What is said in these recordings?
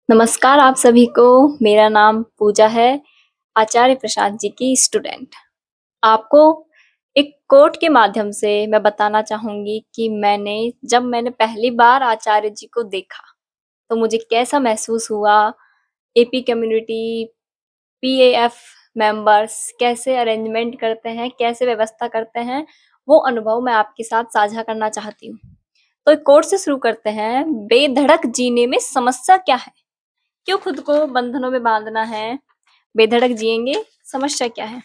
नमस्कार आप सभी को, मेरा नाम पूजा है, आचार्य प्रसाद जी की स्टूडेंट। आपको एक कोट के माध्यम से मैं बताना चाहूँगी कि जब मैंने पहली बार आचार्य जी को देखा, तो मुझे कैसा महसूस हुआ, एपी कम्युनिटी, पीएएफ मेंबर्स कैसे अरेंजमेंट करते हैं, कैसे व्यवस्था करते हैं, वो अनुभव मैं आपके साथ साझा करना चाहती हूँ। तो एक कोट से शुरू करते हैं, बेधड़क जीने में समस्या क्या है? क्यों खुद को बंधनों में बांधना है? बेधड़क जिएंगे, समस्या क्या है?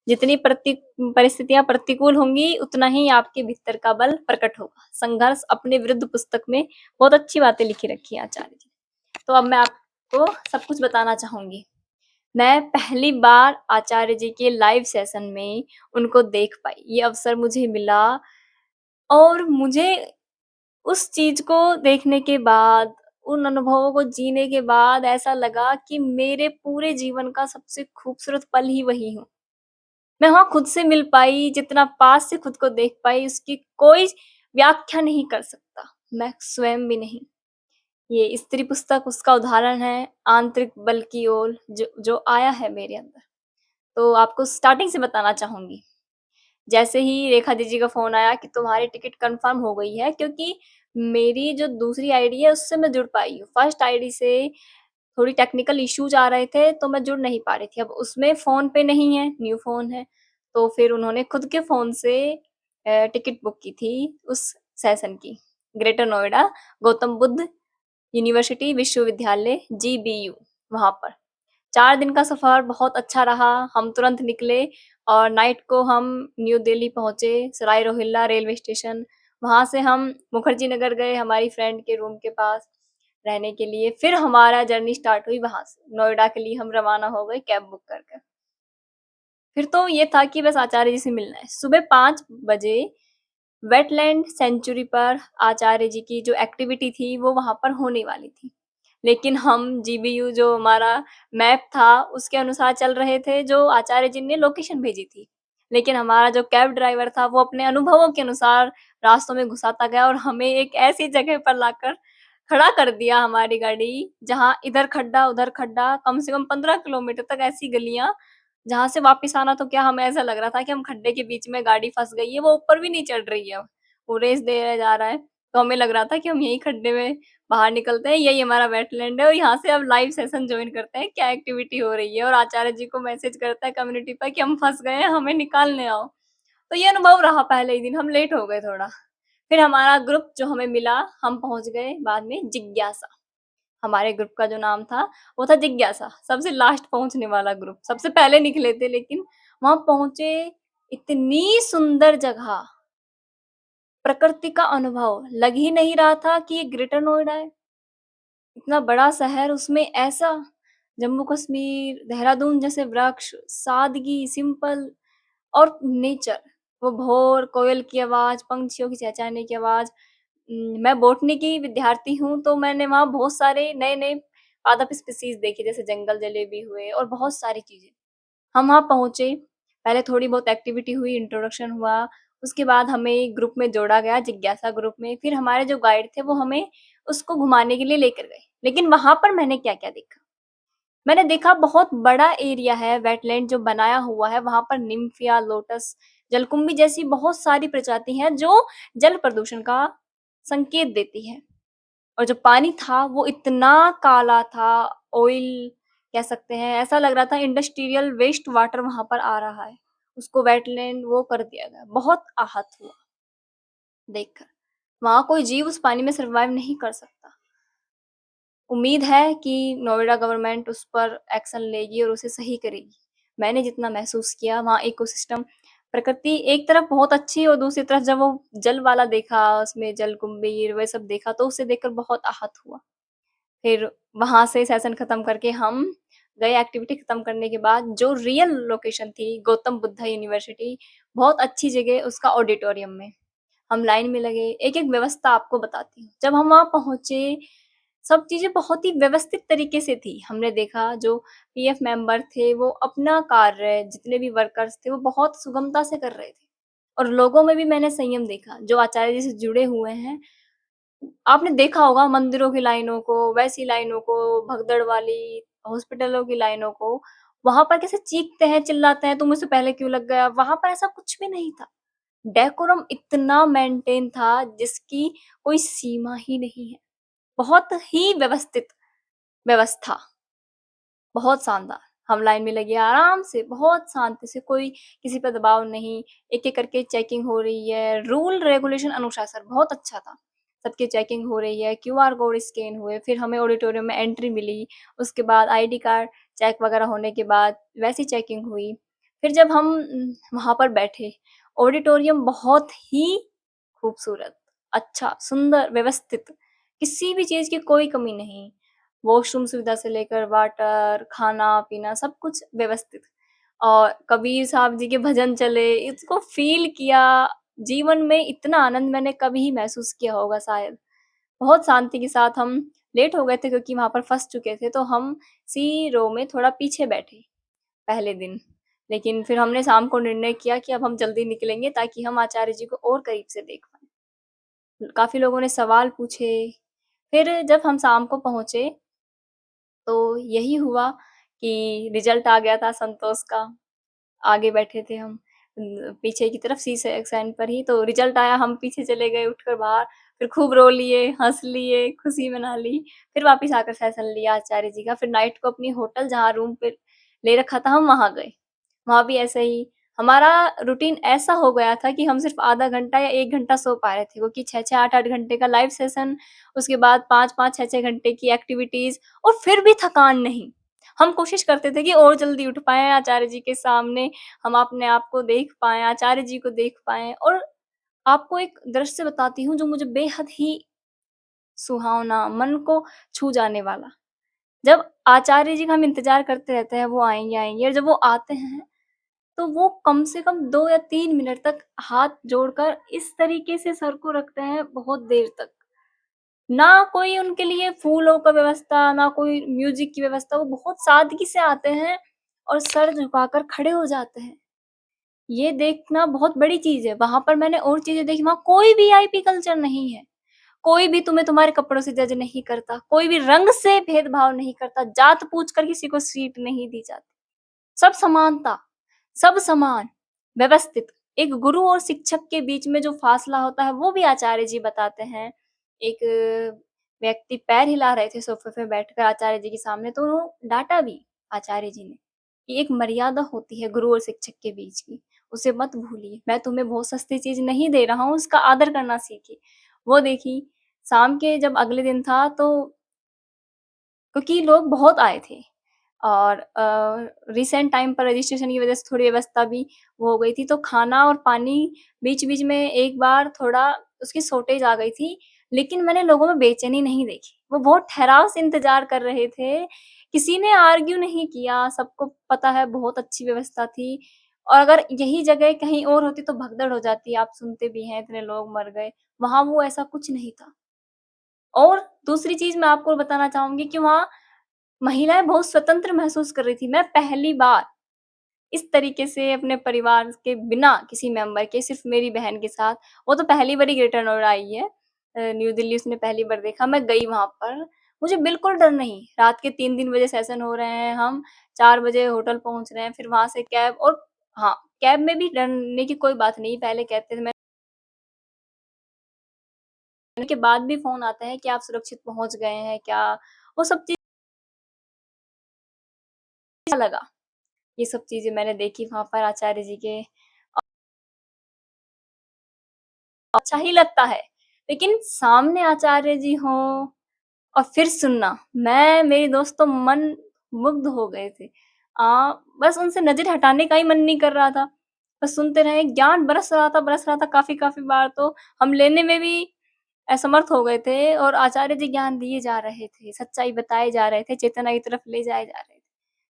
जितनी परिस्थितियां प्रतिकूल होंगी, उतना ही आपके भीतर का बल प्रकट होगा। संघर्ष अपने विरुद्ध पुस्तक में बहुत अच्छी बातें लिखी रखी है आचार्य जी। तो अब मैं आपको सब कुछ बताना चाहूंगी। मैं पहली बार आचार्य जी के लाइव सेशन में उनको देख पाई, ये अवसर मुझे मिला और मुझे उस चीज को देखने के बाद, उन अनुभवों को जीने के बाद ऐसा लगा कि मेरे पूरे जीवन का सबसे खूबसूरत पल ही वही हूँ। मैं वहाँ खुद से मिल पाई, जितना पास से खुद को देख पाई, उसकी कोई व्याख्या नहीं कर सकता, मैं स्वयं भी नहीं। ये स्त्री पुस्तक उसका उदाहरण है, आंतरिक बल की ओर जो जो आया है मेरे अंदर। तो आपको स्टार्टिंग से बताना चाहूँगी। जैसे ही रेखा दीदी का फ़ोन आया कि तुम्हारी टिकट कन्फर्म हो गई है, क्योंकि मेरी जो दूसरी आईडी है उससे मैं जुड़ पाई हूँ। फर्स्ट आईडी से थोड़ी टेक्निकल इश्यूज़ आ रहे थे, तो मैं जुड़ नहीं पा रही थी। अब उसमें फ़ोन पे नहीं है, न्यू फ़ोन है, तो फिर उन्होंने खुद के फ़ोन से टिकट बुक की थी उस सेशन की। ग्रेटर नोएडा, गौतम बुद्ध यूनिवर्सिटी विश्वविद्यालय जीबीयू, वहाँ पर। 4 दिन का सफ़र बहुत अच्छा रहा। हम तुरंत निकले और नाइट को हम न्यू दिल्ली पहुँचे, सराय रोहिल्ला रेलवे स्टेशन। वहाँ से हम मुखर्जी नगर गए हमारी फ्रेंड के रूम के पास रहने के लिए। फिर हमारा जर्नी स्टार्ट हुई वहाँ से। नोएडा के लिए हम रवाना हो गए कैब बुक कर कर। फिर तो ये था कि बस आचार्य जी से मिलना है। सुबह 5 बजे वेटलैंड सेंचुरी पर आचार्य जी की जो एक्टिविटी थी, वो वहाँ पर होने वाली थी। लेकिन हम जीबीयू जो हमारा मैप था, उसके अनुसार चल रहे थे, जो आचार्य जी ने लोकेशन भेजी थी। लेकिन हमारा जो कैब ड्राइवर था, वो अपने अनुभवों के अनुसार रास्तों में घुसाता गया और हमें एक ऐसी जगह पर लाकर खड़ा कर दिया हमारी गाड़ी, जहाँ इधर खड्डा, उधर खड्डा, कम से कम 15 किलोमीटर तक ऐसी गलियाँ, जहाँ से वापस आना तो क्या, हमें ऐसा लग रहा था कि हम खड्डे के बीच में गाड़ी फँस गई है, वो ऊपर भी नहीं चढ़ रही है। वो रेस दे जा रहा है, तो हमें लग रहा था कि हम यहीं खड्डे में बाहर निकलते हैं, यही हमारा वेटलैंड है और यहाँ से अब लाइव सेशन जॉइन करते हैं, क्या एक्टिविटी हो रही है। और आचार्य जी को मैसेज करता है कम्युनिटी पर कि हम फँस गए हैं, हमें निकालने आओ। तो ये अनुभव रहा पहले ही दिन, हम लेट हो गए थोड़ा। फिर हमारा ग्रुप जो हमें मिला, हम पहुँच गए बाद में जिज्ञासा। हमारे ग्रुप का जो नाम था, वो था जिज्ञासा, सबसे लास्ट पहुँचने वाला ग्रुप। सबसे पहले निकले थे, लेकिन वहाँ पहुँचे, इतनी सुंदर जगह, प्रकृति का अनुभव, लग ही नहीं रहा था कि ये ग्रेटर नोएडा है। इतना बड़ा शहर, उसमें ऐसा जम्मू कश्मीर, देहरादून जैसे वृक्ष, सादगी, सिंपल और नेचर, वो भोर, कोयल की आवाज़, पंछियों की चहचहाने की आवाज़। मैं बॉटनी की विद्यार्थी हूँ, तो मैंने वहाँ बहुत सारे नए-नए पादप स्पीशीज़ देखे, जैसे जंगल जलेबी हुए और बहुत सारी चीज़ें। हम वहाँ पहुँचे, पहले थोड़ी बहुत एक्टिविटी हुई, इंट्रोडक्शन हुआ, उसके बाद हमें ग्रुप में जोड़ा गया, जिज्ञासा ग्रुप में। फिर हमारे जो गाइड थे, वो हमें उसको घुमाने के लिए लेकर गए। लेकिन वहाँ पर मैंने क्या-क्या देखा? मैंने देखा बहुत बड़ा एरिया है, वेटलैंड जो बनाया हुआ है, वहाँ पर निम्फिया, लोटस, जलकुंभी जैसी बहुत सारी प्रजाति हैं, जो जल प्रदूषण का संकेत देती हैं। और जो पानी था, वो इतना काला था, ऑयल कह सकते हैं, ऐसा लग रहा था इंडस्ट्रियल वेस्ट वाटर वहाँ पर आ रहा है। उसको वेटलैंड वो कर दिया गया। बहुत आहत हुआ देखकर। वहाँ कोई जीव उस पानी में सर्वाइव नहीं कर सकता। उम्मीद है कि नोएडा गवर्नमेंट उस पर एक्शन लेगी और उसे सही करेगी। मैंने जितना महसूस किया, वहाँ इकोसिस्टम, प्रकृति एक तरफ बहुत अच्छी और दूसरी तरफ जब वो जल वाला देखा, उसमें जलकुंभी वह सब देखा, तो उसे देखकर बहुत आहत हुआ। फिर वहाँ से सेशन खत्म करके हम गए। एक्टिविटी खत्म करने के बाद जो रियल लोकेशन थी, गौतम बुद्धा यूनिवर्सिटी, बहुत अच्छी जगह, उसका ऑडिटोरियम में हम लाइन में लगे। एक-एक व्यवस्था आपको बताती हूँ। जब हम वहाँ पहुँचे, सब चीज़ें बहुत ही व्यवस्थित तरीके से थी। हमने देखा जो पीएफ मेंबर थे, वो अपना कार्य, जितने भी वर्कर्स थे, वो बहुत सुगमता से कर रहे थे। और लोगों में भी मैंने संयम देखा, जो आचार्य जी से जुड़े हुए हैं, आपने देखा होगा मंदिरों की लाइनों को, वैसी लाइनों को, भगदड़ वाली हॉस्पिटलों की लाइनों को, वहाँ पर कैसे चीखते हैं, चिल्लाते हैं, "तुम मुझसे पहले क्यों लग गया?" वहाँ पर ऐसा कुछ भी नहीं था। डेकोरम इतना मेंटेन था जिसकी कोई सीमा ही नहीं है। बहुत ही व्यवस्थित व्यवस्था, बहुत शानदार। हम लाइन में लगे आराम से, बहुत शांति से, कोई किसी पे दबाव नहीं, एक-एक करके चेकिंग हो रही है, रूल रेगुलेशन अनुशासन बहुत अच्छा था। सबकी चेकिंग हो रही है, क्यूआर कोड स्कैन हुए, फिर हमें ऑडिटोरियम में एंट्री मिली, उसके बाद आईडी कार्ड चेक वगैरह होने के बाद वैसी चेकिंग हुई। फिर जब हम वहाँ पर बैठे, ऑडिटोरियम बहुत ही खूबसूरत, अच्छा, सुंदर, व्यवस्थित, किसी भी चीज़ की कोई कमी नहीं। वॉशरूम सुविधा से लेकर वाटर, खाना-पीना सब कुछ व्यवस्थित और कबीर साहब जी के भजन चले, इसको फ़ील किया, जीवन में इतना आनंद मैंने कभी महसूस किया होगा शायद। बहुत शांति के साथ हम लेट हो गए थे क्योंकि वहाँ पर फँस चुके थे, तो हम सी रो में थोड़ा पीछे बैठे पहले दिन। लेकिन फिर हमने शाम को निर्णय किया कि अब हम जल्दी निकलेंगे ताकि हम आचार्य जी को और करीब से देख पाएँ। काफ़ी लोगों ने सवाल पूछे, फिर जब हम शाम को पहुँचे तो यही हुआ कि रिज़ल्ट आ गया था संतोष का, आगे बैठे थे हम पीछे की तरफ सी सेक्शन पर ही, तो रिज़ल्ट आया, हम पीछे चले गए उठकर बाहर, फिर खूब रो लिए, हँस लिए, खुशी मना ली, फिर वापस आकर सेशन लिया आचार्य जी का, फिर नाइट को अपनी होटल जहाँ रूम पे ले रखा था, हम वहाँ गए। वहाँ भी ऐसे ही हमारा रूटीन ऐसा हो गया था कि हम सिर्फ़ आधा घंटा या 1 घंटा सो पा रहे थे क्योंकि 6-6, 8-8 घंटे का लाइव सेशन, उसके बाद 5-5, 6-6 घंटे की एक्टिविटीज़ और फिर भी थकान नहीं। हम कोशिश करते थे कि और जल्दी उठ पाएँ, आचार्य जी के सामने हम अपने आप को देख पाएँ, आचार्य जी को देख पाएँ और आपको एक दृश्य बताती हूँ जो मुझे बेहद ही सुहावना, मन को छू जाने वाला। जब आचार्य जी का हम इंतज़ार करते रहते हैं, वो आएँगे, आएँगे और जब वो आते हैं तो वो कम से कम 2 या 3 मिनट तक हाथ जोड़कर इस तरीके से सर को रखते हैं बहुत देर तक। ना कोई उनके लिए फूलों का व्यवस्था, ना कोई म्यूज़िक की व्यवस्था, वो बहुत सादगी से आते हैं और सर झुकाकर खड़े हो जाते हैं। ये देखना बहुत बड़ी चीज़ है। वहाँ पर मैंने और चीज़ें देखी, वहाँ कोई वीआईपी कल्चर नहीं है। कोई भी तुम्हें तुम्हारे कपड़ों से जज नहीं करता, कोई भी रंग से भेदभाव नहीं करता, जात पूछ कर किसी को सीट नहीं दी जाती। सब समानता, सब समान, व्यवस्थित। एक गुरु और शिक्षक के बीच में जो फ़ासला होता है, वो भी आचार्य जी बताते हैं। एक व्यक्ति पैर हिला रहे थे सोफ़े पे बैठकर आचार्य जी के सामने, तो डाँटा भी आचार्य जी ने कि एक मर्यादा होती है गुरु और शिक्षक के बीच की, उसे मत भूलिए। मैं तुम्हें बहुत सस्ती चीज़ नहीं दे रहा हूँ, उसका आदर करना सीखिए। वो देखिए, शाम के जब अगले दिन था तो क्योंकि लोग बहुत आए थे और रिसेंट टाइम पर रजिस्ट्रेशन की वज़ह से ठोड़ी व्यवस्था भी वो हो गई थी, तो खाना और पानी बीच-बीच में एक बार थोड़ा उसकी शॉर्टेज आ गई थी, लेकिन मैंने लोगों में बेचैनी नहीं देखी। वो बहुत ठहराव से इंतज़ार कर रहे थे, किसी ने आर्ग्यू नहीं किया, सबको पता है बहुत अच्छी व्यवस्था थी और अगर यही जगह कहीं और होती तो भगदड़ हो जाती, आप सुनते भी हैं इतने लोग मर गए, वहाँ वो ऐसा कुछ नहीं था। और दूसरी चीज़ मैं आपको बताना चाहूँगी कि वहाँ महिलाएँ बहुत स्वतंत्र महसूस कर रही थी। मैं पहली बार इस तरीके से अपने परिवार के बिना किसी मेंबर के सिर्फ़ मेरी बहन के साथ, वो तो पहली बार ही ग्रेटर नोएडा आई है। न्यू दिल्ली उसने पहली बार देखा, मैं गई वहाँ पर, मुझे बिल्कुल डर नहीं। रात के 3-3 बजे सेशन हो रहे हैं, हम 4 बजे होटल पहुँच रहे हैं, फिर वहाँ से कैब और हाँ, कैब में भी डरने की कोई बात नहीं, पहले कहते थे मैं के बाद भी फ़ोन आता है कि आप सुरक्षित पहुँच गए हैं क्या? वो सब चीज़ अच्छा लगा। ये सब चीज़ें मैंने देखी वहाँ पर आचार्य जी के अच्छा ही लगता है। लेकिन सामने आचार्य जी हों और फिर सुनना, मेरी दोस्त तो मन मुग्ध हो गए थे। बस उनसे नज़र हटाने का ही मन नहीं कर रहा था। बस सुनते रहे, ज्ञान बरस रहा था काफ़ी-काफ़ी बार तो हम लेने में भी असमर्थ हो गए थे और आचार्य जी ज्ञान दिए जा रहे थे, सच्चाई बताए जा रहे थे, चेतना की तरफ ले जाए जा रहे थे।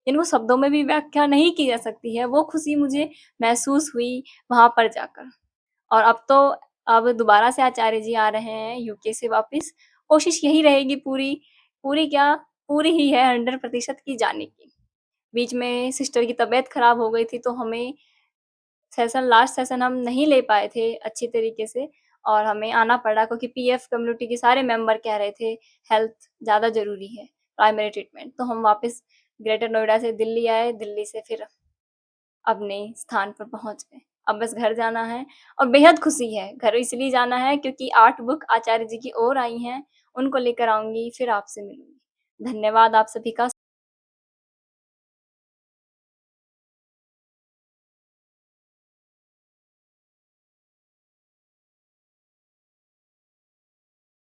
इनको शब्दों में भी व्याख्या नहीं की जा सकती है, वो खुशी मुझे महसूस हुई वहाँ पर जाकर। और अब दोबारा से आचार्य जी आ रहे हैं यूके से वापिस। कोशिश यही रहेगी पूरी पूरी क्या, पूरी ही है 100% की जाने की। बीच में सिस्टर की तबीयत खराब हो गई थी तो हमें लास्ट सेशन हम नहीं ले पाए थे अच्छी तरीके से और हमें आना पड़ा क्योंकि पीएफ कम्युनिटी के सारे मेंबर कह रहे थे हेल्थ ज़्यादा ज़रूरी है, प्राइमरी ट्रीटमेंट। तो हम वापस ग्रेटर नोएडा से दिल्ली आए, दिल्ली से फिर अपने स्थान पर पहुँच गए। अब बस घर जाना है और बेहद खुशी है। घर इसलिए जाना है क्योंकि 8 बुक आचार्य जी की और आई हैं, उनको लेकर आऊँगी, फिर आपसे मिलूँगी। धन्यवाद आप सभी का।